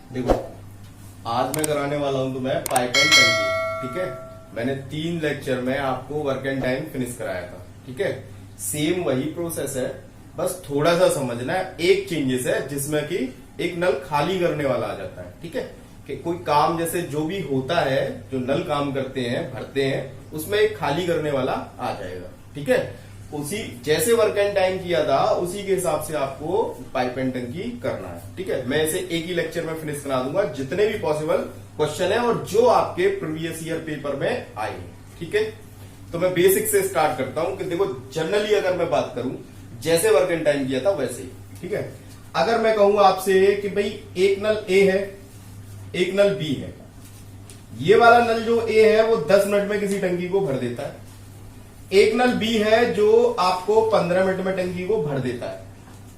देखो, आज मैं कराने वाला हूं तुम्हें पाइप एंड टंकी। ठीक है, मैंने 3 लेक्चर में आपको वर्क एंड टाइम फिनिश कराया था। ठीक है, सेम वही प्रोसेस है, बस थोड़ा सा समझना है। एक चेंजेस है जिसमें कि एक नल खाली करने वाला आ जाता है। ठीक है, कि कोई काम जैसे जो भी होता है, जो नल काम करते हैं, भरते हैं, उसमें एक खाली करने वाला आ जाएगा। ठीक है, उसी जैसे वर्क एंड टाइम किया था उसी के हिसाब से आपको पाइप एंड टंकी करना है। ठीक है, मैं इसे एक ही लेक्चर में फिनिश करा दूंगा, जितने भी पॉसिबल क्वेश्चन है और जो आपके प्रीवियस ईयर पेपर में आए हैं। ठीक है, तो मैं बेसिक से स्टार्ट करता हूं कि देखो, जनरली अगर मैं बात करूं जैसे वर्क एंड टाइम किया था वैसे ही। ठीक है, अगर मैं कहूं आपसे कि भाई एक नल ए है, एक नल बी है, ये वाला नल जो ए है वो 10 मिनट में किसी टंकी को भर देता है। एक नल बी है जो आपको 15 मिनट में टंकी को भर देता है।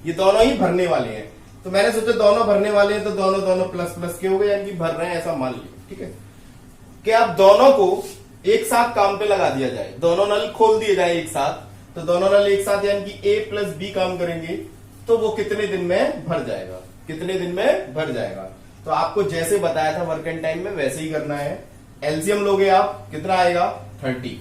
ये दोनों ही भरने वाले हैं, तो मैंने सोचा दोनों भरने वाले हैं तो दोनों दोनों प्लस प्लस के हो गए, यानी कि भर रहे हैं ऐसा मान लिया। ठीक है, कि आप दोनों को एक साथ काम पे लगा दिया जाए, दोनों नल खोल दिए जाए एक साथ, तो दोनों नल एक साथ यानी कि ए प्लस बी काम करेंगे, तो वो कितने दिन में भर जाएगा, कितने दिन में भर जाएगा। तो आपको जैसे बताया था वर्क एंड टाइम में वैसे ही करना है। एलसीएम लोगे आप, कितना आएगा 30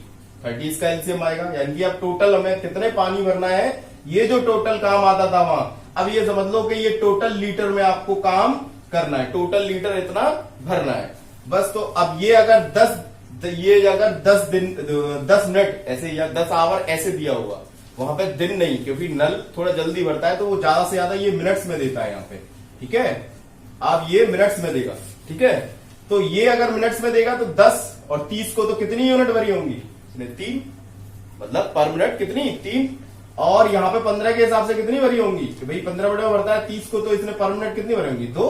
इसका एलसीएम आएगा, यानी कि अब टोटल हमें कितने पानी भरना है, ये जो टोटल काम आता था वहां, अब ये समझ लो कि ये टोटल लीटर में आपको काम करना है, टोटल लीटर इतना भरना है बस। तो अब ये अगर 10 मिनट ऐसे या 10 आवर ऐसे दिया हुआ, वहां पे दिन नहीं, क्योंकि नल थोड़ा जल्दी भरता है तो वो ज्यादा से ज्यादा ये मिनट्स में देता है यहाँ पे। ठीक है, आप ये मिनट्स में देगा। ठीक है, तो ये अगर मिनट्स में देगा तो 10 और 30 को तो कितनी यूनिट भरी होंगी, 3, मतलब पर मिनट कितनी 3, और यहाँ पे 15 के हिसाब से कितनी भरी होंगी, कि भाई 15 मिनट में भरता है 30 को, तो इसने पर मिनट कितनी भरी होंगी 2,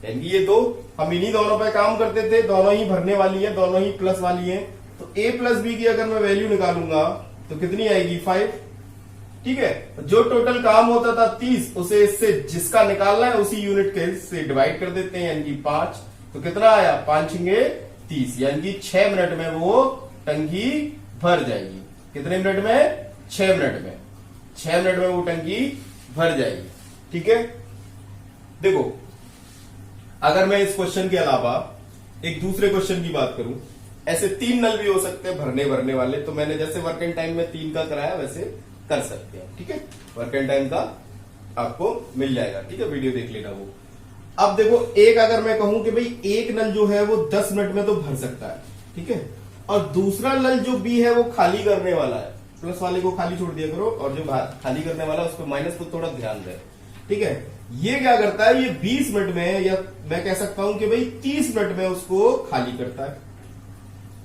यानी कि ये 2। हम इन्हीं दोनों पे काम करते थे, दोनों ही भरने वाली है, दोनों ही प्लस वाली है, तो ए प्लस बी की अगर मैं वैल्यू निकालूंगा तो कितनी आएगी 5। ठीक है, जो टोटल काम होता था 30, उसे इससे जिसका निकालना है उसी यूनिट के से डिवाइड कर देते हैं, यानी कि 5, तो कितना आया 5 छंगे 30, यानी कि 6 मिनट में वो टंकी भर जाएगी। कितने मिनट में, 6 मिनट में, 6 मिनट में वो टंकी भर जाएगी। ठीक है, देखो, अगर मैं इस क्वेश्चन के अलावा एक दूसरे क्वेश्चन की बात करूं, ऐसे 3 नल भी हो सकते हैं भरने वाले, तो मैंने जैसे वर्क एंड टाइम में 3 का कराया वैसे कर सकते हैं। ठीक है, वर्क एंड टाइम का आपको मिल जाएगा। ठीक है, वीडियो देख लेना वो। अब देखो, एक अगर मैं कहूं कि भाई एक नल जो है वो 10 मिनट में तो भर सकता है। ठीक है, और दूसरा नल जो बी है वो खाली करने वाला है, प्लस वाले को खाली छोड़ दिया करो, और जो खाली करने वाला है उस पर माइनस को थोड़ा ध्यान दे। ठीक है, ये क्या करता है, ये 20 मिनट में, या मैं कह सकता हूं कि भाई 30 मिनट में उसको खाली करता है,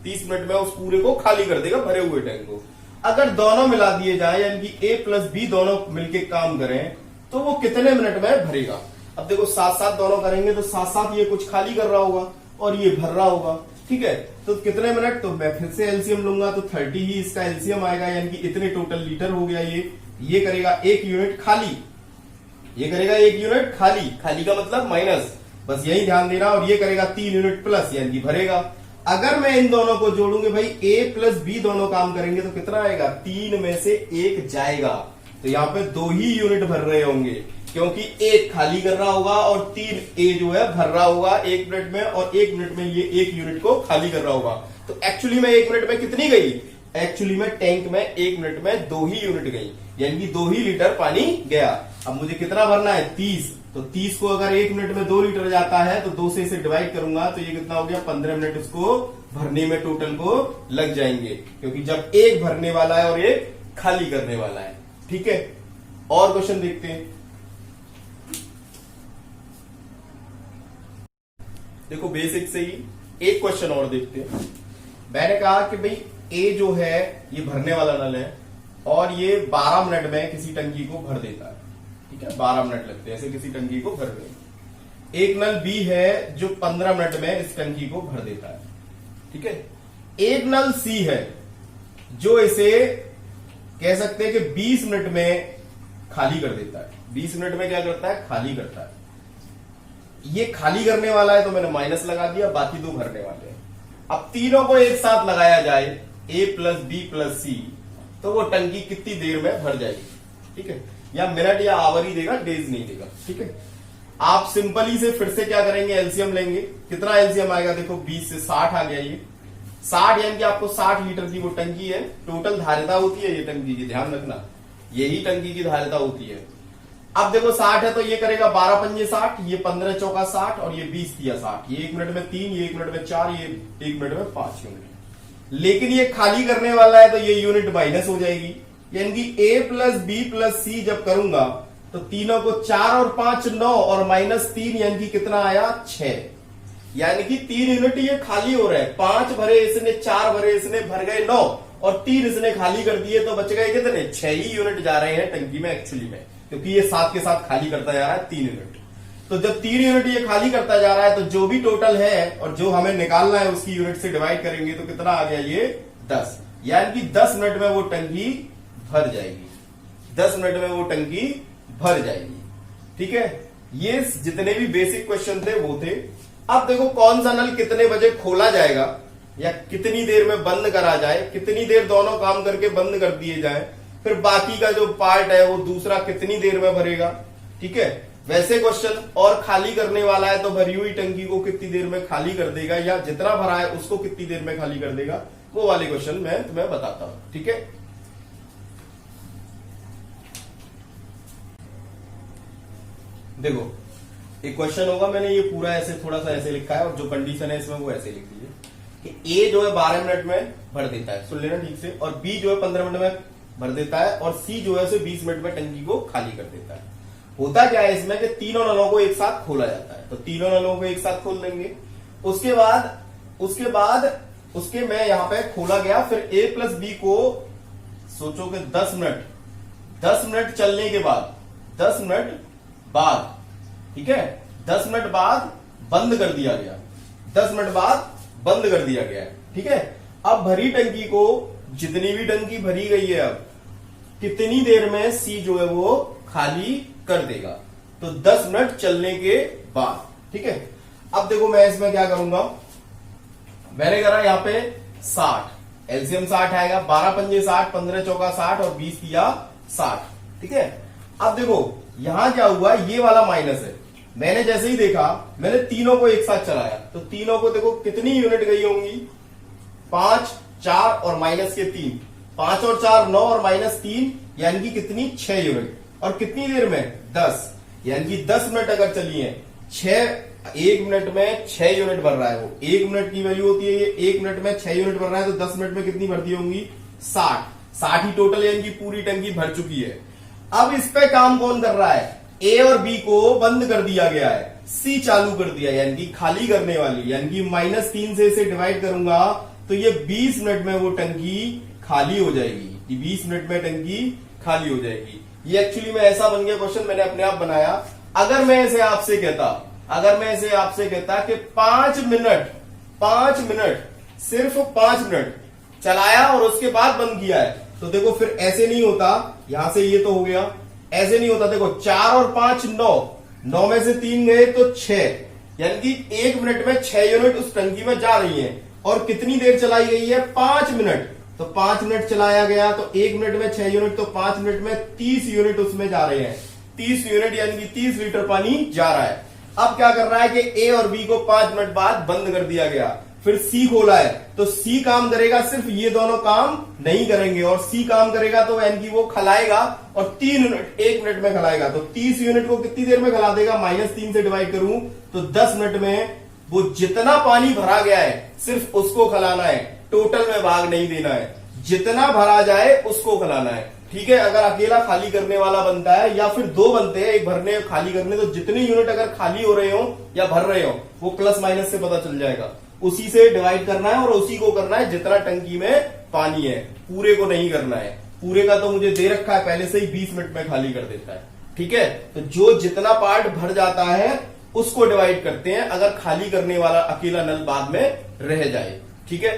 30 मिनट में उस पूरे को खाली कर देगा भरे हुए टैंक को। अगर दोनों मिला दिए जाए, यानी कि ए प्लस बी दोनों मिलके काम करें, तो वो कितने मिनट में भरेगा। अब देखो, साथ साथ दोनों करेंगे तो साथ साथ ये कुछ खाली कर रहा होगा और ये भर रहा होगा। ठीक है, तो कितने मिनट, तो मैं फिर से एलसीएम लूंगा तो 30 ही इसका एलसीएम आएगा, यानी कि इतने टोटल लीटर हो गया। ये करेगा 1 यूनिट खाली, ये करेगा 1 यूनिट खाली, खाली का मतलब माइनस, बस यही ध्यान देना, और ये करेगा 3 यूनिट प्लस, यानी कि भरेगा। अगर मैं इन दोनों को जोड़ूंगे, भाई ए प्लस बी दोनों काम करेंगे तो कितना आएगा, 3 में से 1 जाएगा, तो यहाँ पे 2 ही यूनिट भर रहे होंगे, क्योंकि 1 खाली कर रहा होगा और 3 ए जो है भर रहा होगा 1 मिनट में, और 1 मिनट में ये 1 यूनिट को खाली कर रहा होगा। तो एक्चुअली में 1 मिनट में कितनी गई, एक्चुअली में टैंक में 1 मिनट में 2 ही यूनिट गई, यानी कि 2 ही लीटर पानी गया। अब मुझे कितना भरना है 30, तो 30 को अगर 1 मिनट में 2 लीटर जाता है तो 2 से इसे डिवाइड करूंगा, तो ये कितना हो गया 15 मिनट उसको भरने में टोटल को लग जाएंगे, क्योंकि जब एक भरने वाला है और एक खाली करने वाला है। ठीक है, और क्वेश्चन देखते हैं। देखो, बेसिक से ही एक क्वेश्चन और देखते हैं। मैंने कहा कि भाई ए जो है ये भरने वाला नल है, और ये 12 मिनट में किसी टंकी को भर देता है। ठीक है, 12 मिनट लगते हैं ऐसे किसी टंकी को भरने में। एक नल बी है जो 15 मिनट में इस टंकी को भर देता है। ठीक है, एक नल सी है जो इसे कह सकते हैं कि 20 मिनट में खाली कर देता है। 20 मिनट में क्या करता है, खाली करता है। ये खाली करने वाला है तो मैंने माइनस लगा दिया, बाकी 2 भरने वाले हैं। अब तीनों को एक साथ लगाया जाए, ए प्लस बी प्लस सी, तो वो टंकी कितनी देर में भर जाएगी। ठीक है, या मिनट या आवर ही देगा, डेज नहीं देगा। ठीक है, आप सिंपली से फिर से क्या करेंगे, एलसीएम लेंगे। कितना एलसीएम आएगा, देखो 20 से 60 आ गया ये 60, यानी कि आपको 60 लीटर की वो टंकी है, टोटल धारिता होती है ये टंकी की, ध्यान रखना यही टंकी की धारिता होती है। अब देखो 60 है तो ये करेगा 12 पंजे 60, ये 15 चौका 60 और ये 20 दिया 60, ये 1 मिनट में 3, ये 1 मिनट में 4, ये 1 मिनट में 5 यूनिट। लेकिन ये खाली करने वाला है तो ये यूनिट माइनस हो जाएगी, यानी कि ए प्लस बी प्लस सी जब करूंगा तो तीनों को 4 और 5 9 और -3 यानी कि कितना आया 6, यानी कि 3 यूनिट ये खाली हो रहे हैं। 5 भरे इसने, 4 भरे इसने, भर गए 9 और 3 इसने खाली कर दिए तो बच गए कितने, 6 ही यूनिट जा रहे हैं टंकी में एक्चुअली में, क्योंकि ये 7 के साथ खाली करता जा रहा है 3 यूनिट। तो जब 3 यूनिट ये खाली करता जा रहा है तो जो भी टोटल है और जो हमें निकालना है उसकी यूनिट से डिवाइड करेंगे तो कितना आ गया ये 10, यानी कि 10 मिनट में वो टंकी भर जाएगी, 10 मिनट में वो टंकी भर जाएगी। ठीक है, ये जितने भी बेसिक क्वेश्चन थे वो थे। अब देखो कौन सा नल कितने बजे खोला जाएगा या कितनी देर में बंद करा जाए, कितनी देर दोनों काम करके बंद कर दिए जाए, फिर बाकी का जो पार्ट है वो दूसरा कितनी देर में भरेगा। ठीक है, वैसे क्वेश्चन और खाली करने वाला है तो भरी हुई टंकी को कितनी देर में खाली कर देगा या जितना भरा है उसको कितनी देर में खाली कर देगा, वो वाले क्वेश्चन मैं तुम्हें बताता हूं। ठीक है, देखो एक क्वेश्चन होगा, मैंने ये पूरा ऐसे थोड़ा सा ऐसे लिखा है और जो कंडीशन है इसमें वो ऐसे लिख दीजिए कि ए जो है 12 मिनट में भर देता है, सुन लेना ठीक से, और बी जो है 15 मिनट में भर देता है और सी जो है उसे 20 मिनट में टंकी को खाली कर देता है। होता क्या है इसमें कि तीनों नलों को एक साथ खोला जाता है, तो तीनों नलों को एक साथ खोल देंगे। उसके बाद उसके मैं यहां पे खोला गया, फिर ए प्लस बी को सोचो कि 10 मिनट चलने के बाद 10 मिनट बाद, ठीक है, 10 मिनट बाद बंद कर दिया गया, 10 मिनट बाद बंद कर दिया गया है। ठीक है, अब भरी टंकी को, जितनी भी टंकी भरी गई है, अब कितनी देर में सी जो है वो खाली कर देगा, तो 10 मिनट चलने के बाद। ठीक है, अब देखो मैं इसमें क्या करूंगा, मैंने करा यहां पे 60, एलसीएम 60 आएगा, 12 पंजे 60, 15 चौका 60 और 20 दिया 60। ठीक है, अब देखो यहां क्या हुआ, ये वाला माइनस है, मैंने जैसे ही देखा मैंने तीनों को एक साथ चलाया तो तीनों को देखो कितनी यूनिट गई होंगी, 5 4 और माइनस के 3, 5 और 4 9 और -3 यानी कि कितनी 6 यूनिट, और कितनी देर में 10, यानी कि 10 मिनट अगर चली है, 1 मिनट में 6 यूनिट भर रहा है, वो 1 मिनट की वैल्यू होती है, ये 1 मिनट में 6 यूनिट भर रहा है तो 10 मिनट में कितनी भरती होंगी 60 ही टोटल, यानी कि पूरी टंकी भर चुकी है। अब इस पे काम कौन कर रहा है, ए और बी को बंद कर दिया गया है, सी चालू कर दिया, यानी कि खाली करने वाली, यानी कि -3 से इसे डिवाइड करूंगा तो ये 20 मिनट में वो टंकी खाली हो जाएगी, 20 मिनट में टंकी खाली हो जाएगी। ये एक्चुअली में ऐसा बन गया क्वेश्चन, मैंने अपने आप बनाया। अगर मैं इसे आपसे कहता कि 5 मिनट सिर्फ 5 मिनट चलाया और उसके बाद बंद किया है, तो देखो फिर ऐसे नहीं होता, यहां से ये तो हो गया, ऐसे नहीं होता, देखो 4 और 5 9 में से 3 गए तो 6, यानी कि 1 मिनट में 6 यूनिट उस टंकी में जा रही है, और कितनी देर चलाई गई है 5 मिनट, तो 5 मिनट चलाया गया तो 1 मिनट में 6 यूनिट, तो 5 मिनट में 30 यूनिट उसमें जा रहे हैं, 30 यूनिट यानी कि 30 लीटर पानी जा रहा है। अब क्या कर रहा है कि ए और बी को 5 मिनट बाद बंद कर दिया गया, फिर सी खोला है तो सी काम करेगा, सिर्फ ये दोनों काम नहीं करेंगे, और सी काम करेगा तो यानी कि वो खलाएगा और 3 यूनिट 1 मिनट में खलाएगा, तो 30 यूनिट को कितनी देर में खला देगा, -3 से डिवाइड करूं तो 10 मिनट में वो जितना पानी भरा गया है सिर्फ उसको खलाना है, टोटल में भाग नहीं देना है, जितना भरा जाए उसको खलाना है। ठीक है, अगर अकेला खाली करने वाला बनता है या फिर 2 बनते हैं, एक भरने और खाली करने, तो जितने यूनिट अगर खाली हो रहे हो या भर रहे हो वो प्लस माइनस से पता चल जाएगा, उसी से डिवाइड करना है और उसी को करना है जितना टंकी में पानी है, पूरे को नहीं करना है। पूरे का तो मुझे दे रखा है पहले से ही 20 मिनट में खाली कर देता है। ठीक है, तो जो जितना पार्ट भर जाता है उसको डिवाइड करते हैं, अगर खाली करने वाला अकेला नल बाद में रह जाए। ठीक है,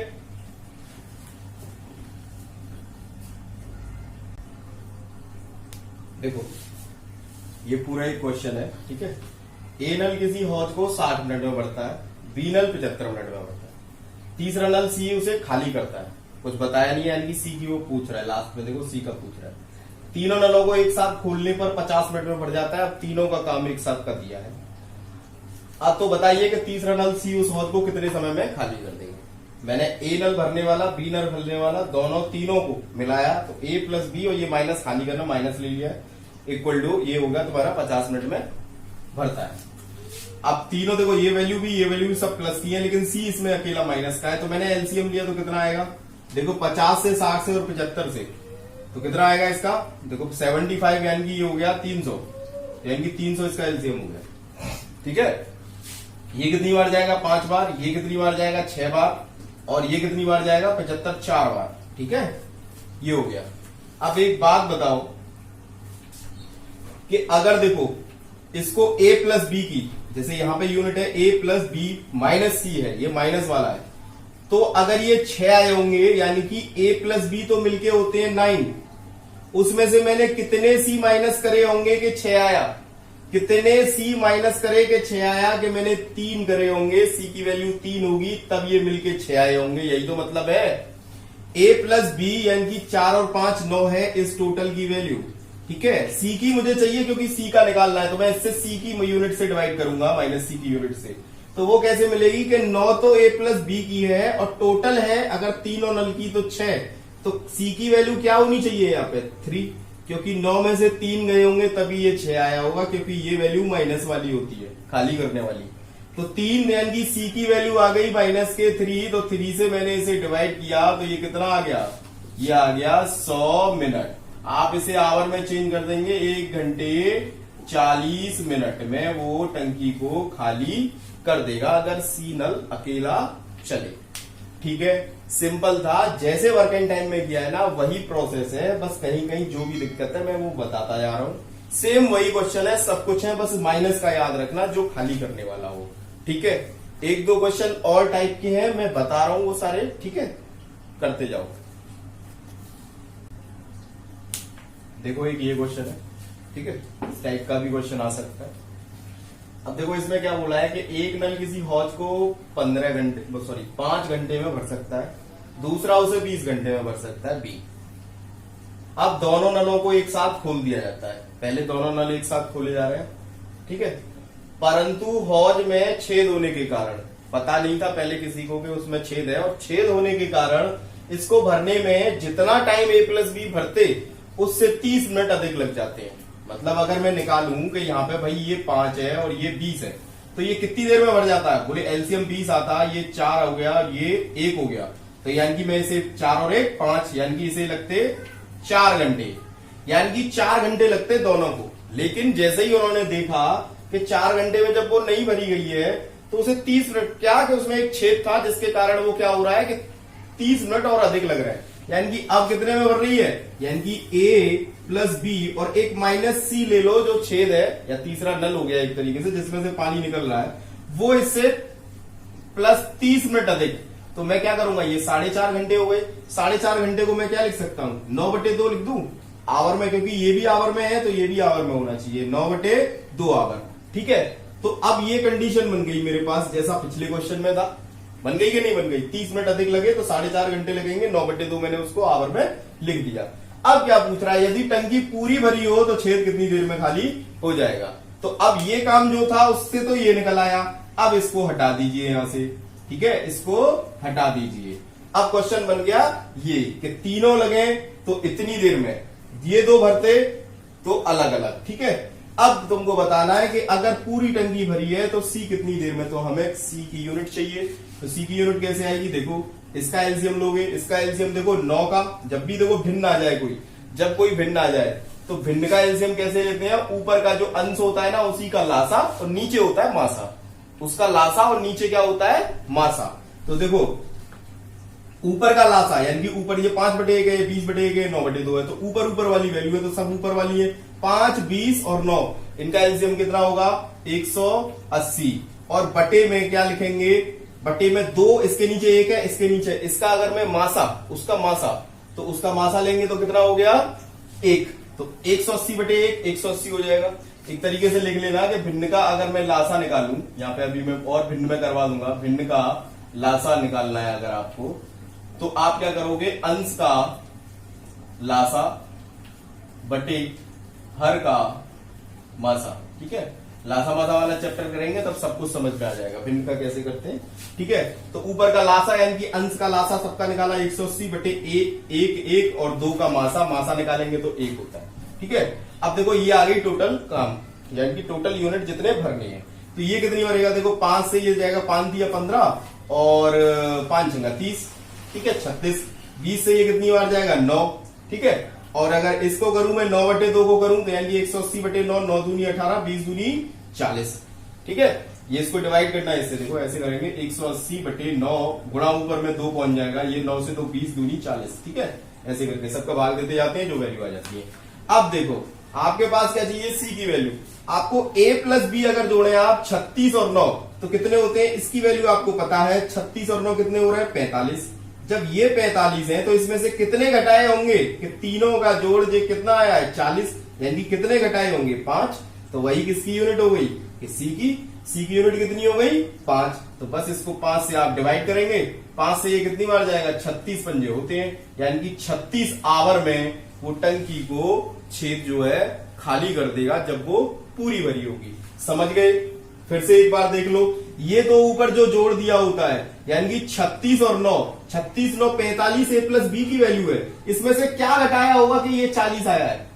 देखो ये पूरा एक क्वेश्चन है। ठीक है, ए नल किसी हौज को 60 मिनट में भरता है, बी नल 75 मिनट में भरता है, तीसरा नल सी उसे खाली करता है, कुछ बताया नहीं है, यानी कि सी की वो पूछ रहा है, लास्ट में देखो सी का पूछ रहा है। तीनों नलों को एक साथ खोलने पर 50 मिनट में भर जाता है, अब तीनों का काम एक साथ का दिया है। अब तो बताइए कि तीसरा नल सी उस हौद को कितने समय में खाली कर देंगे। मैंने ए नल भरने वाला, बी नल भरने वाला, दोनों तीनों को मिलाया तो ए प्लस बी, और ये माइनस खाली करना, माइनस ले लिया, इक्वल टू ये होगा तुम्हारा 50 मिनट में भरता है। अब तीनों देखो, ये वैल्यू भी सब प्लस की है, लेकिन सी इसमें अकेला माइनस का है, तो मैंने एलसीएम लिया तो कितना आएगा देखो, 50 से, 60 से और 75 से, तो कितना आएगा इसका देखो 75, यानी कि ये हो गया 300, यानी कि 300 इसका एलसीएम हो गया। ठीक है, ये कितनी बार जाएगा 5 बार, ये कितनी बार जाएगा 6 बार, और ये कितनी बार जाएगा 75 4 बार। ठीक है, ये हो गया। अब एक बात बताओ कि अगर देखो इसको a प्लस बी की, जैसे यहां पे यूनिट है a प्लस बी माइनस सी है, ये माइनस वाला है, तो अगर ये 6 आए होंगे, यानी कि a प्लस बी तो मिलके होते हैं 9, उसमें से मैंने कितने सी माइनस करे होंगे कि 6 आया, कितने सी माइनस करे कि 6 आया, कि मैंने 3 करे होंगे, सी की वैल्यू 3 होगी, तब ये मिलके 6 आए होंगे। यही तो मतलब है, a प्लस बी यानी कि 4 और 5 9 है इस टोटल की वैल्यू। ठीक है, सी की मुझे चाहिए क्योंकि सी का निकालना है, तो मैं इससे सी की यूनिट से डिवाइड करूंगा, माइनस सी की यूनिट से, तो वो कैसे मिलेगी कि 9 तो a प्लस बी की है, और टोटल है अगर तीनों नल की तो 6, तो सी की वैल्यू क्या होनी चाहिए यहाँ पे 3, क्योंकि 9 में से 3 गए होंगे तभी ये 6 आया होगा, क्योंकि ये वैल्यू माइनस वाली होती है, खाली करने वाली। तो 3 यानी कि सी की वैल्यू आ गई माइनस के 3, तो 3 से मैंने इसे डिवाइड किया तो ये कितना आ गया, ये आ गया 100 मिनट। आप इसे आवर में चेंज कर देंगे, 1 घंटे 40 मिनट में वो टंकी को खाली कर देगा अगर सी नल अकेला चले। ठीक है, सिंपल था, जैसे वर्क एंड टाइम में किया है ना वही प्रोसेस है, बस कहीं कहीं जो भी दिक्कत है मैं वो बताता जा रहा हूं। सेम वही क्वेश्चन है, सब कुछ है, बस माइनस का याद रखना जो खाली करने वाला हो। ठीक है, 1-2 क्वेश्चन और टाइप के हैं, मैं बता रहा हूं वो सारे। ठीक है, करते जाओ। देखो एक ये क्वेश्चन है, ठीक है, इस टाइप का भी क्वेश्चन आ सकता है। अब देखो इसमें क्या बोला है कि एक नल किसी हौज को 5 घंटे में भर सकता है, दूसरा उसे 20 घंटे में भर सकता है बी। अब दोनों नलों को एक साथ खोल दिया जाता है, पहले दोनों नल एक साथ खोले जा रहे हैं। ठीक है, परंतु हौज में छेद होने के कारण, पता नहीं था पहले किसी को कि उसमें छेद है, और छेद होने के कारण इसको भरने में जितना टाइम a प्लस बी भरते उससे 30 मिनट अधिक लग जाते हैं। मतलब अगर मैं निकालूं कि यहाँ पे भाई ये 5 है और ये 20 है, तो ये कितनी देर में भर जाता है, बोले एलसीएम 20 आता, ये 4 हो गया, ये 1 हो गया, तो यानी कि मैं इसे 4 और 1 5, यानी कि इसे लगते 4 घंटे, यानी कि 4 घंटे लगते दोनों को। लेकिन जैसे ही उन्होंने देखा कि 4 घंटे में जब वो नहीं भरी गई है तो उसे 30 मिनट, क्या कि उसमें एक छेद था जिसके कारण वो क्या हो रहा है कि 30 मिनट और अधिक लग रहा है, यानी कि अब कितने में भर रही है, यानी कि a प्लस बी और एक माइनस सी ले लो जो छेद है, या तीसरा नल हो गया एक तरीके से जिसमें से पानी निकल रहा है, वो इससे प्लस 30 मिनट अधिक। तो मैं क्या करूंगा, ये 4.5 घंटे हो गए, 4.5 घंटे को मैं क्या लिख सकता हूं, 9/2 लिख दूं आवर में, क्योंकि ये भी आवर में है तो ये भी आवर में होना चाहिए, 9/2 आवर। ठीक है, तो अब ये कंडीशन बन गई मेरे पास, जैसा पिछले क्वेश्चन में था, बन गई कि नहीं बन गई, 30 मिनट अधिक लगे तो 4.5 घंटे लगेंगे, 9/2 मैंने उसको आवर में लिख दिया। अब क्या पूछ रहा है, यदि टंकी पूरी भरी हो तो छेद कितनी देर में खाली हो जाएगा। तो अब ये काम जो था उससे तो ये निकल आया, अब इसको हटा दीजिए यहां से। ठीक है, इसको हटा दीजिए। अब क्वेश्चन बन गया ये कि तीनों लगे तो इतनी देर में, ये 2 भरते तो अलग अलग। ठीक है, अब तुमको बताना है कि अगर पूरी टंकी भरी है तो सी कितनी देर में, तो हमें सी की यूनिट चाहिए। तो सी की यूनिट कैसे आएगी, देखो इसका एलसीएम लोगे, इसका एलसीएम देखो 9 का, जब भी देखो भिन्न आ जाए कोई, जब कोई भिन्न आ जाए तो भिन्न का एलसीएम कैसे लेते हैं, ऊपर का जो अंश होता है ना उसी का लासा, और नीचे होता है मासा, उसका लासा और नीचे क्या होता है मासा। तो देखो ऊपर का लासा यानी कि ऊपर ये 5/1 है, 20/1 है, 9/2 है, तो ऊपर वाली वैल्यू है तो सब ऊपर वाली है, 5, 20 और 9, इनका एलसीएम कितना होगा 180, और बटे में क्या लिखेंगे, बटे में 2, इसके नीचे 1 है, इसके नीचे, इसका अगर मैं मासा, उसका मासा, तो उसका मासा लेंगे तो कितना हो गया 1, तो 180/1 180 हो जाएगा। एक तरीके से लिख लेना कि भिन्न का अगर मैं लासा निकालूं, यहाँ पे अभी मैं और भिन्न में करवा दूंगा, भिन्न का लासा निकालना है अगर आपको, तो आप क्या करोगे, अंश का लासा बटे हर का मासा। ठीक है, लासा मासा वाला चैप्टर करेंगे तब सब कुछ समझ में आ जाएगा भिन्न का कैसे करते हैं। ठीक है, तो ऊपर का लासा यानी कि अंश का लासा सबका निकाला 180 बटे एक और 2 का मासा निकालेंगे तो 1 होता है। ठीक है, अब देखो ये आ गई टोटल काम, यानी कि टोटल यूनिट जितने भरने हैं। तो ये कितनी बनेगा, देखो 5 से ये जाएगा 5 दिया 15 और 5 जगह 30। ठीक है, 36। 20 से ये कितनी बार जाएगा 9। ठीक है, और अगर इसको करूं मैं 9 बटे 2 को करूं तो यानी 180 बटे 9, 9 दूनी 18, 20 दूनी 40। ठीक है, ये इसको डिवाइड करना है इससे, देखो ऐसे करेंगे 180 बटे 9 गुणा ऊपर में 2 पहुंच जाएगा, ये 9 से तो 20 दूनी 40। ठीक है, ऐसे करके सबका भाग देते जाते हैं जो वैल्यू आ जाती है। अब देखो आपके पास क्या चाहिए, सी की वैल्यू। आपको a प्लस बी अगर जोड़े आप 36 और 9 तो कितने होते हैं, इसकी वैल्यू आपको पता है। 36 और 9 कितने हो रहे हैं, 45। जब ये 45 है तो इसमें से कितने घटाए होंगे, कि तीनों का जोड़ जो कितना आया है 40, यानी कितने घटाए होंगे 5। तो वही किसकी यूनिट हो गई, सी की यूनिट कितनी हो गई 5। तो बस इसको 5 से आप डिवाइड करेंगे, 5 से ये कितनी बार जाएगा, 36 पंजे होते हैं, यानी कि 36 आवर में वो टंकी को छेद जो है खाली कर देगा जब वो पूरी भरी होगी। समझ गए, फिर से एक बार देख लो, ये तो ऊपर जो जोड़ दिया होता है यानी कि 36 और 9, 36 9 45 a प्लस बी की वैल्यू है, इसमें से क्या घटाया होगा कि ये 40 आया है,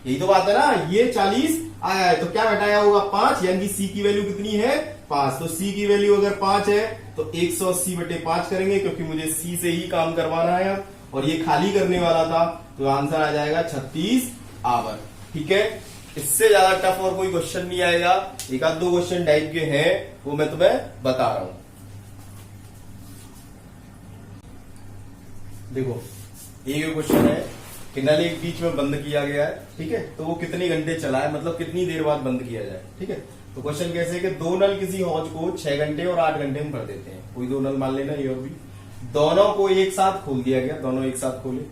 यही तो बात है ना, ये 40 आया है तो क्या घटाया होगा 5, यानी कि सी की वैल्यू कितनी है 5। तो सी की वैल्यू अगर 5 है तो 180 बटे 5 करेंगे, क्योंकि मुझे सी से ही काम करवाना है और ये खाली करने वाला था, तो आंसर आ जाएगा 36 आवर। ठीक है, इससे ज्यादा टफ और कोई क्वेश्चन नहीं आएगा, एक आध 2 क्वेश्चन टाइप के हैं वो मैं तुम्हें बता रहा हूं। देखो एक क्वेश्चन है कि नल एक बीच में बंद किया गया है। ठीक है, तो वो कितने घंटे चला है, मतलब कितनी देर बाद बंद किया जाए। ठीक है, तो क्वेश्चन कैसे है कि 2 नल किसी हौज को 6 घंटे और 8 घंटे में भर देते हैं। कोई 2 नल मान लेना, ये और भी, दोनों को एक साथ खोल दिया गया, दोनों एक साथ खोले।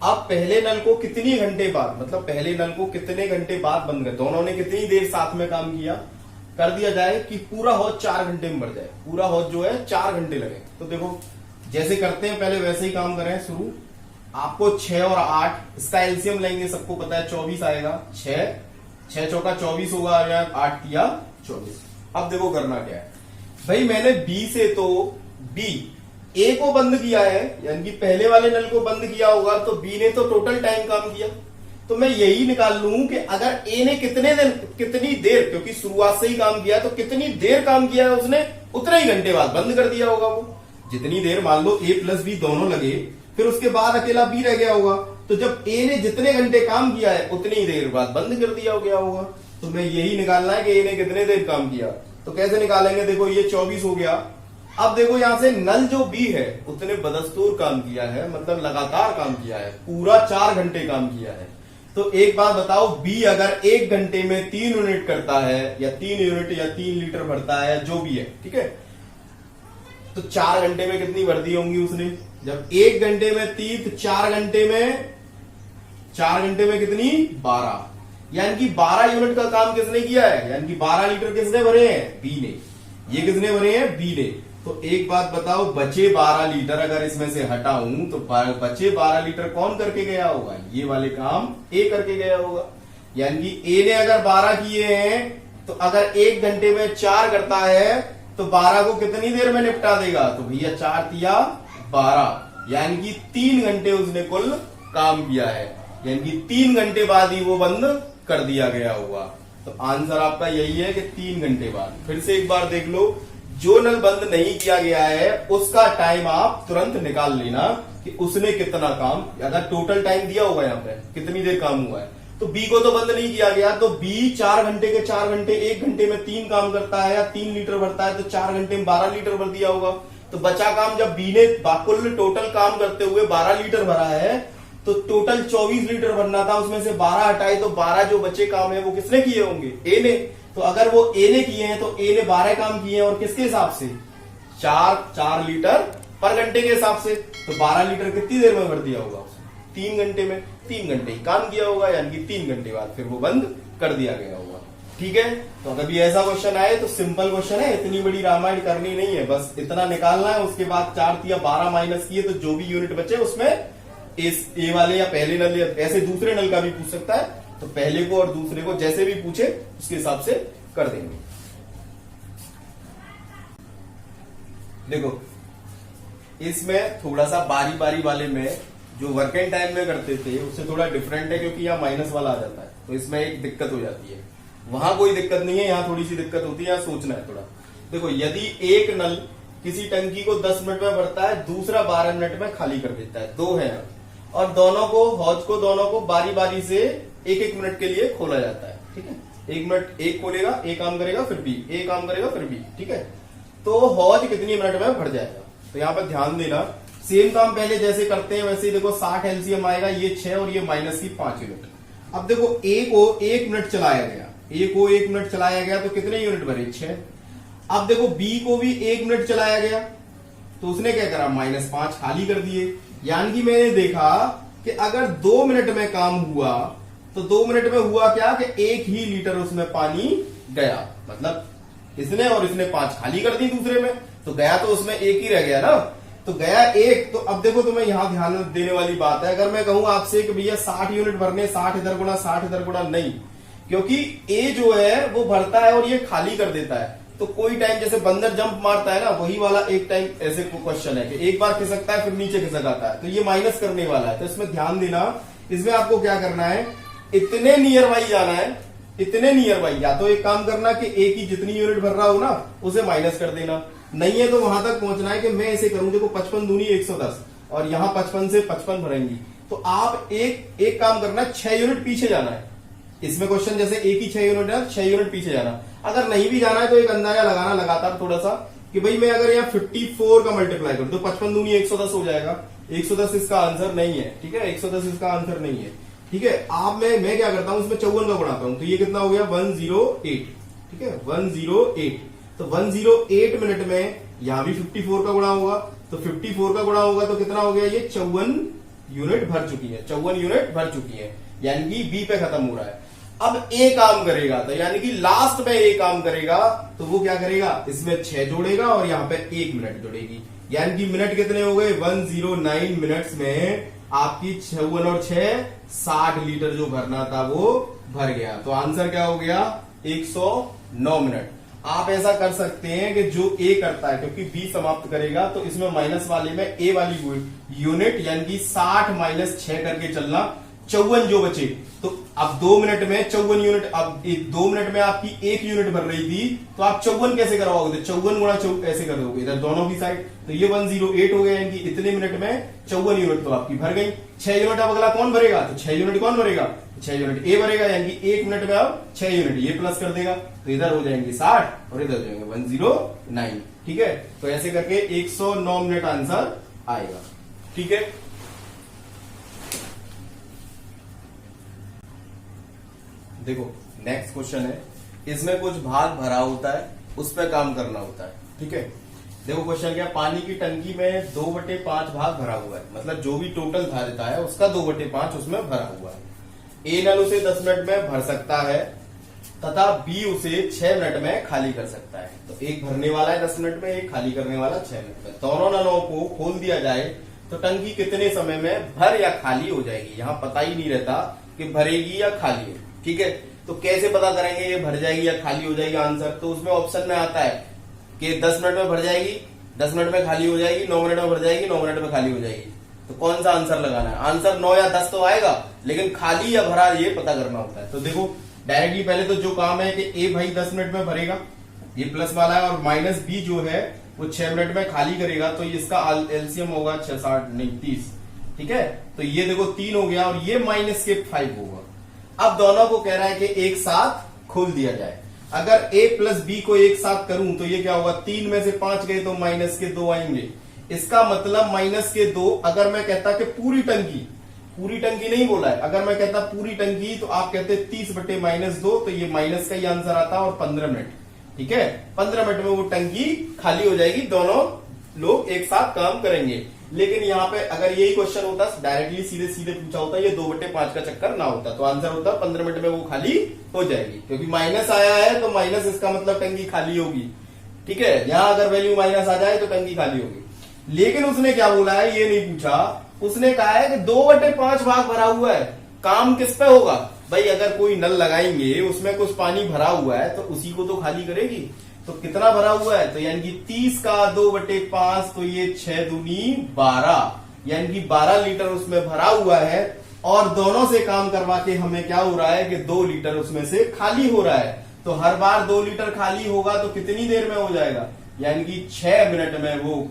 अब पहले नल को कितनी घंटे बाद, मतलब पहले नल को कितने घंटे बाद बंद कर, दोनों ने कितनी देर साथ में काम किया, कर दिया जाए कि पूरा हौज 4 घंटे में भर जाए, पूरा हौज जो है 4 घंटे लगे। तो देखो जैसे करते हैं पहले वैसे ही काम करें शुरू। आपको 6 और 8 इसका एलसीएम लेंगे, सबको पता है 24 आएगा, 6 चौका 24 होगा, 8 तिया 24। अब देखो करना क्या है भाई, मैंने बी से तो बी ए को बंद किया है, यानी कि पहले वाले नल को बंद किया होगा, तो बी ने तो टोटल टाइम काम किया। तो मैं यही निकाल लूं कि अगर ए ने कितनी देर, क्योंकि शुरुआत से ही काम किया, तो कितनी देर काम किया है उसने, उतने ही घंटे बाद बंद कर दिया होगा वो। जितनी देर, मान लो ए प्लस बी दोनों लगे, फिर उसके बाद अकेला बी रह गया होगा, तो जब ए ने जितने घंटे काम किया है उतनी ही देर बाद बंद कर दिया गया होगा। तो मैं यही निकालना है कि ए ने कितने देर काम किया। तो कैसे निकालेंगे, देखो ये 24 हो गया। अब देखो यहां से नल जो बी है उसने बदस्तूर काम किया है, मतलब लगातार काम किया है, पूरा 4 घंटे काम किया है। तो एक बात बताओ, बी अगर 1 घंटे में 3 यूनिट करता है, या 3 यूनिट या 3 लीटर भरता है, जो भी है, ठीक है, तो 4 घंटे में कितनी भर दी होंगी उसने। जब 1 घंटे में 3, तो 4 घंटे में कितनी 12, यानी कि 12 यूनिट का काम किसने किया है, यानी कि 12 लीटर किसने भरे हैं, बी ने। ये किसने भरे हैं, बी ने। तो एक बात बताओ, बचे 12 लीटर अगर इसमें से हटाऊं तो बचे 12 लीटर कौन करके गया होगा, ये वाले काम ए करके गया होगा। यानी कि ए ने अगर 12 किए हैं, तो अगर 1 घंटे में 4 करता है तो 12 को कितनी देर में निपटा देगा, तो भैया 4 तिया 12, यानी कि 3 घंटे उसने कुल काम किया है, यानी कि 3 घंटे बाद ही वो बंद कर दिया गया होगा। तो आंसर आपका यही है कि 3 घंटे बाद। फिर से एक बार देख लो, जो नल बंद नहीं किया गया है उसका टाइम आप तुरंत निकाल लेना कि उसने कितना काम, अगर टोटल टाइम दिया होगा यहाँ पे कितनी देर काम हुआ है, तो बी को तो बंद नहीं किया गया, तो बी 4 घंटे के 4 घंटे, 1 घंटे में 3 काम करता है या 3 लीटर भरता है, तो 4 घंटे में 12 लीटर भर दिया होगा। तो बचा काम, जब बी ने कुल टोटल काम करते हुए 12 लीटर भरा है, तो टोटल 24 लीटर भरना था, उसमें से 12 हटाए, तो 12 जो बचे काम है वो किसने किए होंगे, ए ने। तो अगर वो ए ने किए हैं तो ए ने 12 काम किए हैं, और किसके हिसाब से, 4 लीटर पर घंटे के हिसाब से। तो 12 लीटर कितनी देर में भर दिया होगा उसने, 3 घंटे में, 3 घंटे ही काम किया होगा, यानी कि 3 घंटे बाद फिर वो बंद कर दिया गया होगा। ठीक है, तो अगर भी ऐसा क्वेश्चन आए तो सिंपल क्वेश्चन है, इतनी बड़ी रामायण करनी नहीं है, बस इतना निकालना है। उसके बाद 4 या 12 माइनस किए तो जो भी यूनिट बचे उसमें इस ए वाले या पहले नल या ऐसे दूसरे नल का भी पूछ सकता है, तो पहले को और दूसरे को जैसे भी पूछे उसके हिसाब से कर देंगे। देखो इसमें थोड़ा सा बारी बारी वाले में जो वर्किंग टाइम में करते थे उससे थोड़ा डिफरेंट है, क्योंकि यहाँ माइनस वाला आ जाता है तो इसमें एक दिक्कत हो जाती है। वहां कोई दिक्कत नहीं है, यहाँ थोड़ी सी दिक्कत होती है, यहाँ सोचना है थोड़ा। देखो यदि एक नल किसी टंकी को 10 मिनट में भरता है, दूसरा 12 मिनट में खाली कर देता है, दो है और दोनों को हौज को दोनों को बारी बारी से एक एक मिनट के लिए खोला जाता है। ठीक है, एक मिनट एक खोलेगा, एक काम करेगा फिर बी, एक काम करेगा फिर बी। ठीक है, तो हौज कितनी मिनट में भर जाएगा। तो यहाँ पर ध्यान देना, सेम काम पहले जैसे करते हैं वैसे ही देखो 60 एलसीएम आएगा, ये 6 और ये माइनस की 5 यूनिट। अब देखो ए को 1 मिनट चलाया गया, ए को 1 मिनट चलाया गया तो कितने यूनिट भरे, 6। अब देखो बी को भी 1 मिनट चलाया गया तो उसने क्या करा, -5 खाली कर दिए। यानी कि मैंने देखा कि अगर 2 मिनट में काम हुआ तो 2 मिनट में हुआ क्या कि 1 ही लीटर उसमें पानी गया, मतलब इसने और इसने 5 खाली कर दी दूसरे में, तो गया तो उसमें 1 ही रह गया ना, तो गया 1। तो अब देखो तुम्हें यहां ध्यान देने वाली बात है, अगर मैं कहूं आपसे कि भैया 60 यूनिट भरने, 60 इधर गुणा 60 इधर गुणा, नहीं, क्योंकि ए जो है वो भरता है और ये खाली कर देता है। तो कोई टाइम जैसे बंदर जंप मारता है ना, वही वाला एक टाइम ऐसे क्वेश्चन है कि एक बार खिसकता है फिर नीचे खिसक आता है, तो ये माइनस करने वाला है। तो इसमें ध्यान देना, इसमें आपको क्या करना है, इतने नियर बाई जाना है, इतने नियर बाई। या तो एक काम करना कि ए की जितनी यूनिट भर रहा हो ना उसे माइनस कर देना, नहीं है तो वहां तक पहुंचना है कि मैं ऐसे करूं, देखो 55 दूनी 110 और यहां 55 से 55 भरेंगी, तो आप एक काम करना, 6 यूनिट पीछे जाना है। इसमें क्वेश्चन जैसे ए की 6 यूनिट है, 6 यूनिट पीछे जाना। अगर नहीं भी जाना है तो एक अंदाजा लगाना लगातार थोड़ा सा कि भाई मैं अगर यहाँ 54 का मल्टीप्लाई करूं तो 55 दूनी 110 हो जाएगा। 110 इसका आंसर नहीं है, ठीक है, 110 इसका आंसर नहीं है। ठीक है, आप मैं क्या करता हूं, इसमें 54 का गुणाता हूं, तो ये कितना हो गया, 108। ठीक है, 108। तो 108 मिनट में यहां भी 54 का गुणा होगा, तो 54 का गुणा होगा तो कितना हो गया, ये 54 यूनिट भर चुकी है, 54 यूनिट भर चुकी है, यानी कि बी पे खत्म हो रहा है। अब ए काम करेगा, तो यानी कि लास्ट में ए काम करेगा, तो वो क्या करेगा, इसमें 6 जोड़ेगा और यहां पे 1 मिनट जोड़ेगी, यानी कि मिनट कितने हो गए, 109 मिनट्स में आपकी 56 और 6 60 लीटर जो भरना था वो भर गया। तो आंसर क्या हो गया, 109 मिनट। आप ऐसा कर सकते हैं कि जो ए करता है, क्योंकि बी समाप्त करेगा तो इसमें माइनस वाले में ए वाली यूनिट यानी कि 60 - 6 करके चलना, 54 जो बचे। तो अब 2 मिनट में 54 यूनिट, अब 2 मिनट में आपकी 1 यूनिट भर रही थी, तो आप 54 कैसे करवाओगे, 54 गुणा ऐसे कर दोगे इधर दोनों की साइड, तो ये 108 हो गया, यानी कि इतने मिनट में 54 यूनिट तो आपकी भर गई। 6 यूनिट अब अगला कौन भरेगा, तो 6 यूनिट कौन भरेगा, 6 यूनिट ए भरेगा, यानी कि 1 मिनट में अब 6 यूनिट ये प्लस कर देगा, तो इधर हो जाएंगे 60 और इधर हो जाएंगे 109। ठीक है, तो ऐसे करके 109 मिनट आंसर आएगा। ठीक है, देखो नेक्स्ट क्वेश्चन है, इसमें कुछ भाग भरा होता है, उस पर काम करना होता है। ठीक है, देखो क्वेश्चन क्या, पानी की टंकी में 2/5 भाग भरा हुआ है, मतलब जो भी टोटल धारिता है उसका 2/5 उसमें भरा हुआ है। ए नल उसे 10 मिनट में भर सकता है तथा बी उसे 6 मिनट में खाली कर सकता है। तो एक भरने वाला है 10 मिनट में, एक खाली करने वाला 6 मिनट में। दोनों नलों को खोल दिया जाए तो टंकी कितने समय में भर या खाली हो जाएगी। यहाँ पता ही नहीं रहता कि भरेगी या खाली है। ठीक है, तो कैसे पता करेंगे ये भर जाएगी या खाली हो जाएगी आंसर, तो उसमें ऑप्शन में आता है कि 10 मिनट में भर जाएगी, 10 मिनट में खाली हो जाएगी, 9 मिनट में भर जाएगी, 9 मिनट में खाली हो जाएगी। तो कौन सा आंसर लगाना है, आंसर 9 या 10 तो आएगा, लेकिन खाली या भरा ये पता करना होता है। तो देखो डायरेक्टली पहले तो जो काम है कि ए भाई 10 मिनट में भरेगा, ये प्लस वाला है, और माइनस बी जो है वो 6 मिनट में खाली करेगा, तो इसका एलसीएम होगा 6 60 नहीं 30। ठीक है, तो ये देखो 3 हो गया और ये माइनस के 5 होगा। अब दोनों को कह रहा है कि एक साथ खोल दिया जाए। अगर a प्लस बी को एक साथ करूं तो ये क्या होगा, 3 में से 5 गए तो माइनस के 2 आएंगे। इसका मतलब माइनस के 2, अगर मैं कहता कि पूरी टंकी नहीं बोला है, अगर मैं कहता पूरी टंकी तो आप कहते 30/-2, तो ये माइनस का ही आंसर आता और 15 मिनट। ठीक है, 15 मिनट में वो टंकी खाली हो जाएगी, दोनों लोग एक साथ काम करेंगे। लेकिन यहाँ पे अगर यही क्वेश्चन होता डायरेक्टली सीधे सीधे पूछा होता, ये 2/5 का चक्कर ना होता, तो आंसर होता 15 मिनट में वो खाली हो जाएगी, क्योंकि माइनस आया है तो माइनस इसका मतलब टंकी खाली होगी। ठीक है, यहां अगर वैल्यू माइनस आ जाए तो टंकी खाली होगी। लेकिन उसने क्या बोला है, ये नहीं पूछा, उसने कहा है कि 2/5 भाग भरा हुआ है, काम किस पे होगा, भाई अगर कोई नल लगाएंगे उसमें कुछ पानी भरा हुआ है तो उसी को तो खाली करेगी। तो कितना भरा हुआ है, तो यानी कि 30 का 2/5, तो ये 6 दूनी 12, यानी कि 12 लीटर उसमें भरा हुआ है। और दोनों से काम करवा के हमें क्या हो रहा है कि 2 लीटर उसमें से खाली हो रहा है। तो हर बार 2 लीटर खाली होगा तो कितनी देर में हो जाएगा, यानी कि 6 मिनट में वो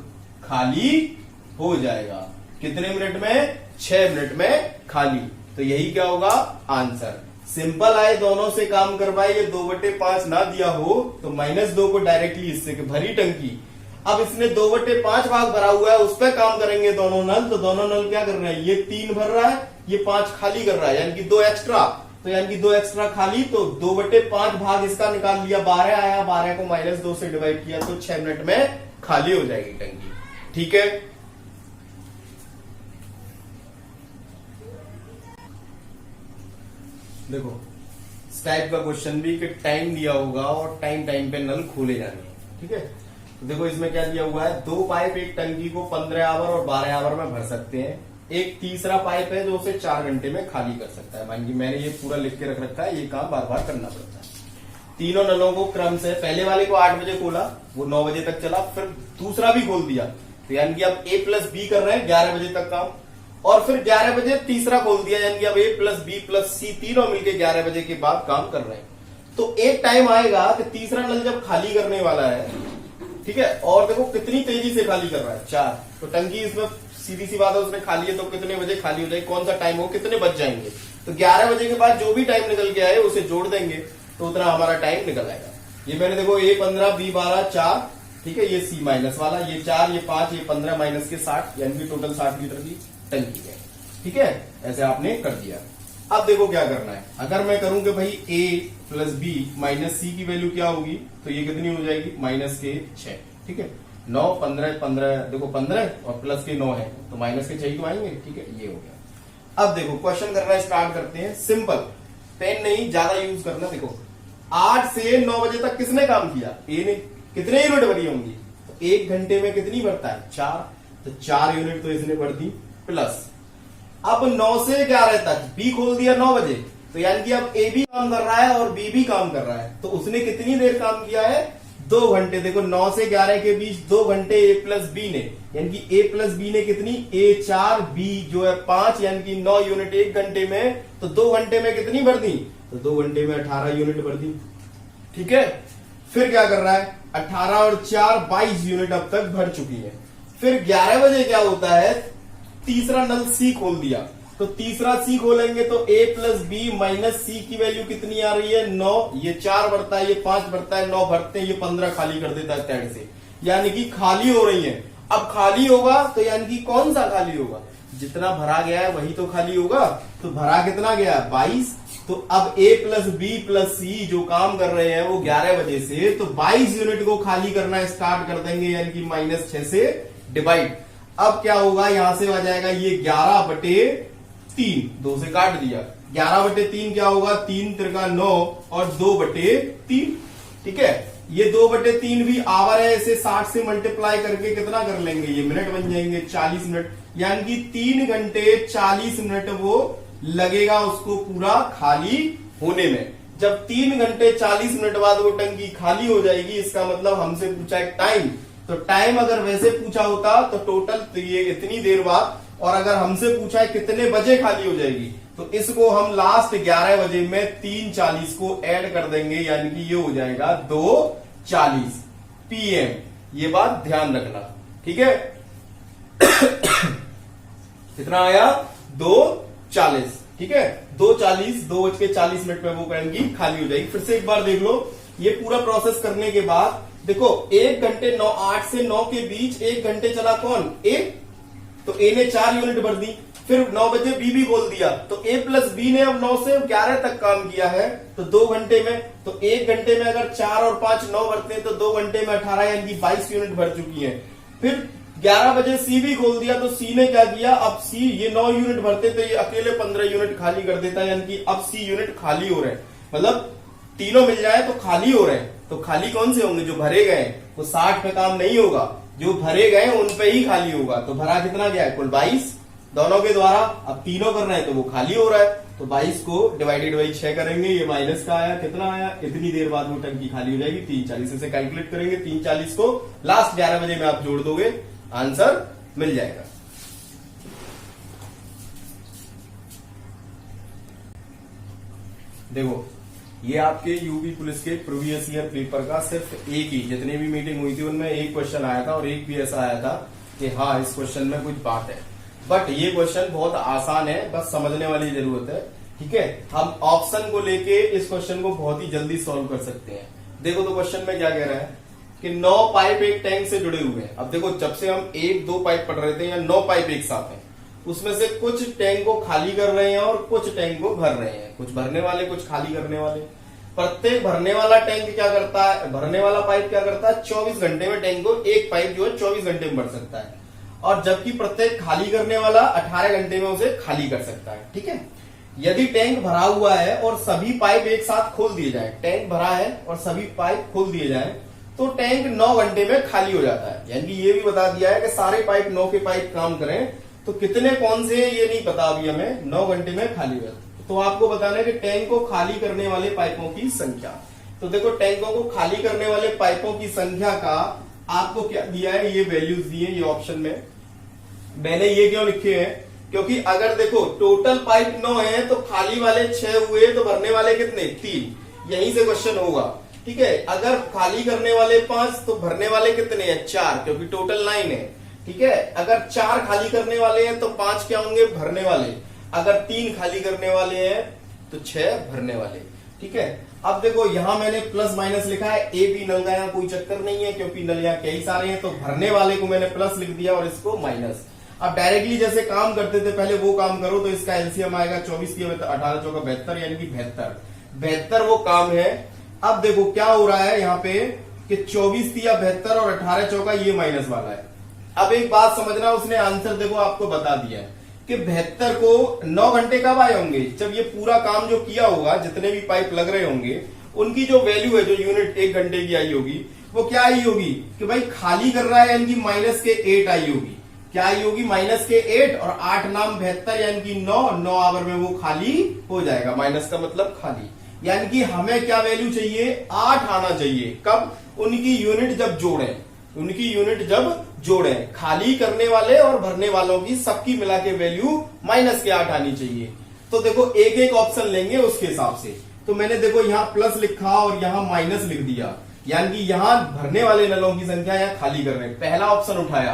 खाली हो जाएगा। कितने मिनट में, 6 मिनट में खाली। तो यही क्या होगा आंसर। सिंपल आए, दोनों से काम करवाए, ये 2/5 ना दिया हो तो -2 को डायरेक्टली इससे भरी टंकी। अब इसने 2/5 भाग भरा हुआ है, उस पर काम करेंगे दोनों नल। तो दोनों नल क्या कर रहे हैं, ये 3 भर रहा है, ये 5 खाली कर रहा है, यानी कि 2 एक्स्ट्रा। तो यानी कि 2 एक्स्ट्रा खाली, तो 2/5 भाग इसका निकाल लिया, 12 आया, 12 को -2 से डिवाइड किया तो 6 मिनट में खाली हो जाएगी टंकी। ठीक है, देखो इस टाइप का क्वेश्चन भी कि टाइम दिया होगा और टाइम पे नल खोले जाने। ठीक है, तो देखो इसमें क्या दिया हुआ है, 2 पाइप एक टंकी को 15 आवर और 12 आवर में भर सकते हैं। एक तीसरा पाइप है जो उसे 4 घंटे में खाली कर सकता है। मान ली मैंने ये पूरा लिख के रख रखा है, ये काम बार बार करना पड़ता है। तीनों नलों को क्रम से, पहले वाले को 8 बजे खोला, वो 9 बजे तक चला, फिर दूसरा भी खोल दिया, तो यानी कि अब A+B कर रहे हैं 11 बजे तक काम। और फिर 11 बजे तीसरा खोल दिया, यानी कि अब A+B+C तीनों मिलके 11 बजे के बाद काम कर रहे हैं। तो एक टाइम आएगा कि तीसरा नल जब खाली करने वाला है, ठीक है, और देखो कितनी तेजी से खाली कर रहा है, 4। तो टंकी इसमें सीधी सी बात है, उसने खाली है तो कितने बजे खाली हो जाएगी, कौन सा टाइम हो, कितने बज जाएंगे। तो 11 बजे के बाद जो भी टाइम निकल के आए उसे जोड़ देंगे तो उतना हमारा टाइम निकल आएगा। ये मैंने देखो A15 B12 4, ठीक है, ये C माइनस वाला, ये 4 ये 5 ये 15 माइनस के 60, यानी कि टोटल 60 लीटर की टंकी है। ठीक है, ऐसे आपने कर दिया। अब देखो क्या करना है, अगर मैं करूं कि भाई A+B -C की वैल्यू क्या होगी, तो ये कितनी हो जाएगी, -6। ठीक है, 9 15 देखो 15 और प्लस के 9 है तो -6 ही तो आएंगे। ठीक है, ये हो गया। अब देखो क्वेश्चन करना स्टार्ट करते हैं। सिंपल, पेन नहीं ज्यादा यूज करना। देखो 8 से 9 बजे तक किसने काम किया, ए ने। कितने यूनिट भरी होंगी, तो 1 घंटे में कितनी भरता है, 4, तो 4 यूनिट तो इसने भर दी। प्लस अब 9 से 11 तक बी खोल दिया 9 बजे, तो यानी कि अब ए भी काम कर रहा है और बी भी काम कर रहा है, तो उसने कितनी देर काम किया है, 2 घंटे। देखो 9 से 11 के बीच 2 घंटे A+B ने, यानी कि A+B ने कितनी, A4 B जो है 5, यानी कि 9 यूनिट 1 घंटे में। तो 2 घंटे में कितनी भर दी, तो 2 घंटे में 18 यूनिट भर दी। ठीक है, फिर क्या कर रहा है, 18 और 4 22 यूनिट अब तक भर चुकी है। फिर 11 बजे क्या होता है, तीसरा नल C खोल दिया, तो तीसरा C खोलेंगे तो A+B -C की वैल्यू कितनी आ रही है, 9। ये 4 भरता है, ये 5 भरता है, 9 भरते हैं, ये 15 खाली कर देता है साइड से, यानी कि खाली हो रही है। अब खाली होगा तो यानी कि कौन सा खाली होगा, जितना भरा गया है वही तो खाली होगा। तो भरा कितना गया, 22। तो अब A+B+C जो काम कर रहे हैं वो 11 बजे से, तो 22 यूनिट को खाली करना स्टार्ट कर देंगे, यानी कि -6 से डिवाइड। अब क्या होगा, यहां से आ जाएगा ये 11/3, 2 से काट दिया, 11/3 क्या होगा, 3 त्रिका 9 और 2/3। ठीक है, ये 2/3 भी आवर है, इसे 60 से मल्टीप्लाई करके कितना कर लेंगे, ये मिनट बन जाएंगे, 40 मिनट, यानी कि 3 घंटे 40 मिनट वो लगेगा उसको पूरा खाली होने में। जब 3 घंटे 40 मिनट बाद वो टंकी खाली हो जाएगी, इसका मतलब हमसे पूछा है टाइम। तो टाइम अगर वैसे पूछा होता तो टोटल तो ये इतनी देर बाद, और अगर हमसे पूछा है कितने बजे खाली हो जाएगी, तो इसको हम लास्ट 11 बजे में 3:40 को ऐड कर देंगे, यानी कि ये हो जाएगा 2:40 PM। ये बात ध्यान रखना, ठीक है। कितना आया, 2:40। ठीक है, 2:40, 2:40 में वो टंकी खाली हो जाएगी। फिर से एक बार देख लो, ये पूरा प्रोसेस करने के बाद देखो 1 घंटे 8 से 9 के बीच 1 घंटे चला कौन, ए। तो ए ने 4 यूनिट भर दी। फिर 9 बजे बी भी बोल दिया, तो A+B ने अब 9 से 11 तक काम किया है, तो 2 घंटे में। तो 1 घंटे में अगर 4 और 5 9 भरते हैं तो 2 घंटे में 18, यानी कि 22 यूनिट भर चुकी है। फिर 11 बजे C भी खोल दिया, तो C ने क्या किया, अब C ये 9 यूनिट भरते तो ये अकेले 15 यूनिट खाली कर देता है, यानी कि अब C यूनिट खाली हो रहे हैं, मतलब तीनों मिल जाए तो खाली हो रहे हैं। तो खाली कौन से होंगे, जो भरे गए, वो 60 पे काम नहीं होगा, जो भरे गए उन पे ही खाली होगा। तो भरा कितना गया है, कुल 22, दोनों के द्वारा। अब तीनों कर रहे हैं तो वो खाली हो रहा है, तो 22 को डिवाइडेड बाई 6 करेंगे, ये माइनस का आया, कितना आया, इतनी देर बाद वो टंकी खाली हो जाएगी 3:40 से कैलकुलेट करेंगे। 3:40 को लास्ट 11 बजे में आप जोड़ दोगे, आंसर मिल जाएगा। देखो ये आपके यूपी पुलिस के प्रीवियस ईयर पेपर का सिर्फ एक ही, जितने भी मीटिंग हुई थी उनमें एक क्वेश्चन आया था, और एक भी ऐसा आया था कि हाँ इस क्वेश्चन में कुछ बात है। बट ये क्वेश्चन बहुत आसान है, बस समझने वाली जरूरत है। ठीक है, हम ऑप्शन को लेके इस क्वेश्चन को बहुत ही जल्दी सॉल्व कर सकते हैं। देखो तो क्वेश्चन में क्या कह रहा है कि 9 पाइप एक टैंक से जुड़े हुए हैं। अब देखो जब से हम 1-2 पाइप पढ़ रहे थे, या 9 पाइप एक साथ हैं, उसमें से कुछ टैंक को खाली कर रहे हैं और कुछ टैंक को भर रहे हैं, कुछ भरने वाले कुछ खाली करने वाले। प्रत्येक भरने वाला टैंक क्या करता है, भरने वाला पाइप क्या करता है, 24 घंटे में टैंक को एक पाइप जो है 24 घंटे में भर सकता है, और जबकि प्रत्येक खाली करने वाला 18 घंटे में उसे खाली कर सकता है। ठीक है, यदि टैंक भरा हुआ है और सभी पाइप एक साथ खोल दिए जाए, टैंक भरा है और सभी पाइप खोल दिए जाए, तो टैंक 9 घंटे में खाली हो जाता है। यानी ये भी बता दिया है कि सारे पाइप 9 के पाइप काम करें तो कितने कौन से ये नहीं पता अभी हमें, 9 घंटे में खाली हो जाता है। तो आपको बताना है कि टैंक को खाली करने वाले पाइपों की संख्या। तो देखो टैंकों को खाली करने वाले पाइपों की संख्या का आपको क्या दिया है, ये वैल्यूज दिए ये ऑप्शन में। मैंने ये क्यों लिखे हैं, क्योंकि अगर देखो टोटल पाइप 9 है तो खाली वाले 6 हुए, तो भरने वाले कितने, 3। यहीं से क्वेश्चन होगा। ठीक है, अगर खाली करने वाले 5 तो भरने वाले कितने हैं, 4, क्योंकि टोटल 9 है। ठीक है, अगर 4 खाली करने वाले हैं तो 5 क्या होंगे, भरने वाले। अगर 3 खाली करने वाले हैं तो 6 भरने वाले। ठीक है, अब देखो यहां मैंने प्लस माइनस लिखा है, ए बी नल का यहाँ कोई चक्कर नहीं है, क्योंकि नल यहाँ कई सारे हैं, तो भरने वाले को मैंने प्लस लिख दिया और इसको माइनस। अब डायरेक्टली जैसे काम करते थे पहले वो काम करो, तो इसका एलसीएम आएगा 24 की 18 चौका 72, यानी कि 72 वो काम है। अब देखो क्या हो रहा है यहाँ पे कि 24 दिया 72 और 18 चौका ये माइनस वाला है। अब एक बात समझना, उसने आंसर देखो आपको बता दिया है कि 72 को 9 घंटे कब आए होंगे, जब ये पूरा काम जो किया होगा, जितने भी पाइप लग रहे होंगे उनकी जो वैल्यू है, जो यूनिट 1 घंटे की आई होगी, वो क्या आई होगी कि भाई खाली कर रहा है, यानी कि माइनस के 8 आई होगी। क्या आई होगी, माइनस के 8 और 8 नाम 72, यानी कि 9 आवर में वो खाली हो जाएगा। माइनस का मतलब खाली, यानी कि हमें क्या वैल्यू चाहिए, 8 आना चाहिए। कब, उनकी यूनिट जब जोड़े, उनकी यूनिट जब जोड़े, खाली करने वाले और भरने वालों की सबकी मिला के वैल्यू माइनस के 8 आनी चाहिए। तो देखो एक एक ऑप्शन लेंगे उसके हिसाब से। तो मैंने देखो यहाँ प्लस लिखा और यहाँ माइनस लिख दिया, यानी कि यहाँ भरने वाले नलों की संख्या यहाँ खाली कर रहे हैं। पहला ऑप्शन उठाया,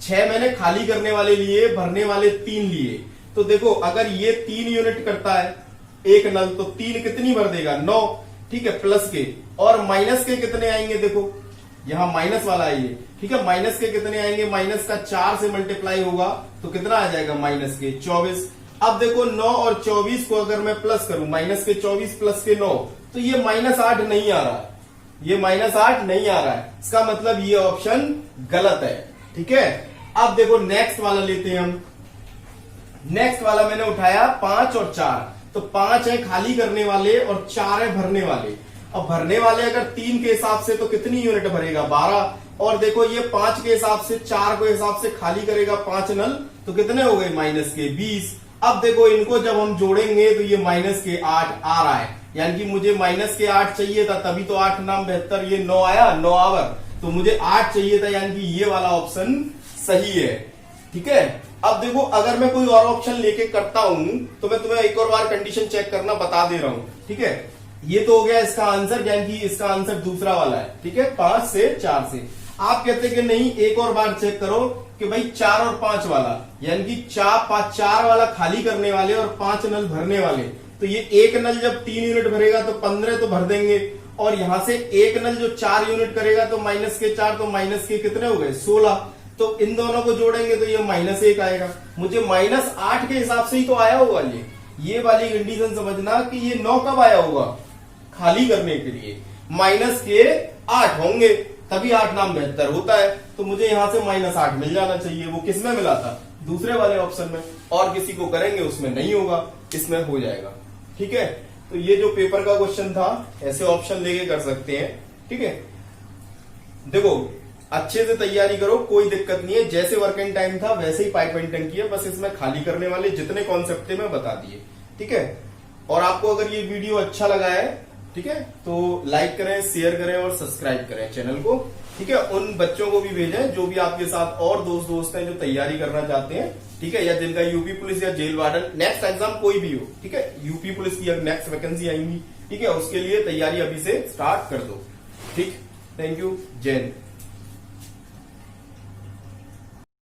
6 मैंने खाली करने वाले लिए, भरने वाले 3 लिए। तो देखो अगर ये 3 यूनिट करता है एक नल, तो 3 कितनी भर देगा, 9। ठीक है, प्लस के और माइनस के कितने आएंगे, देखो यहां माइनस वाला है ये। ठीक है, माइनस के कितने आएंगे, माइनस का 4 से मल्टीप्लाई होगा तो कितना आ जाएगा, माइनस के 24। अब देखो 9 और 24 को अगर मैं प्लस करूं, माइनस के 24 प्लस के 9, तो ये -8 नहीं आ रहा है, ये -8 नहीं आ रहा है। इसका मतलब ये ऑप्शन गलत है। ठीक है, अब देखो नेक्स्ट वाला लेते हैं हम। नेक्स्ट वाला मैंने उठाया 5 और 4, तो 5 है खाली करने वाले और 4 है भरने वाले। अब भरने वाले अगर 3 के हिसाब से तो कितनी यूनिट भरेगा, 12। और देखो ये 5 के हिसाब से, 4 के हिसाब से खाली करेगा 5 नल, तो कितने हो गए, माइनस के 20। अब देखो इनको जब हम जोड़ेंगे तो ये माइनस के 8 आ रहा है, यानी कि मुझे माइनस के 8 चाहिए था, तभी तो 8 नाम 72, ये 9 आया, 9 आवर, तो मुझे 8 चाहिए था, यानी कि ये वाला ऑप्शन सही है। ठीक है, अब देखो अगर मैं कोई और ऑप्शन लेके करता हूं तो मैं तुम्हें एक और बार कंडीशन चेक करना बता दे रहा हूं। ठीक है, ये तो हो गया इसका आंसर, यानी कि इसका आंसर दूसरा वाला है। ठीक है, 5 से 4 से। आप कहते कि नहीं, एक और बार चेक करो कि भाई 4 और 5 वाला, यानी कि 4 वाला खाली करने वाले और 5 नल भरने वाले, तो ये एक नल जब 3 यूनिट भरेगा तो 15 तो भर देंगे, और यहां से एक नल जो 4 यूनिट करेगा तो माइनस के 4, तो माइनस के कितने हो गए, 16। तो इन दोनों को जोड़ेंगे तो ये -1 आएगा। मुझे -8 के हिसाब से ही तो आया होगा ये वाली कंडीशन समझना कि ये 9 कब आया होगा, खाली करने के लिए माइनस के 8 होंगे, तभी 8 नाम 72 होता है। तो मुझे यहां से -8 मिल जाना चाहिए। वो किसमें मिला था, दूसरे वाले ऑप्शन में, और किसी को करेंगे उसमें नहीं होगा, इसमें हो जाएगा। ठीक है, तो ये जो पेपर का क्वेश्चन था, ऐसे ऑप्शन लेके कर सकते हैं। ठीक है, देखो अच्छे से तैयारी करो, कोई दिक्कत नहीं है। जैसे वर्क एंड टाइम था वैसे ही पाइप एंड टंकी है, बस इसमें खाली करने वाले जितने कॉन्सेप्ट थे मैं बता दिए, ठीक है। और आपको अगर ये वीडियो अच्छा लगा है, ठीक है, तो लाइक करें, शेयर करें और सब्सक्राइब करें चैनल को, ठीक है। उन बच्चों को भी भेजें जो भी आपके साथ और दोस्त हैं जो तैयारी करना चाहते हैं, ठीक है, या जिनका यूपी पुलिस या जेल वार्डन नेक्स्ट एग्जाम कोई भी हो, ठीक है, यूपी पुलिस की नेक्स्ट वैकेंसी आएंगी, ठीक है, उसके लिए तैयारी अभी से स्टार्ट कर दो, ठीक। थैंक यू, जय हिंद।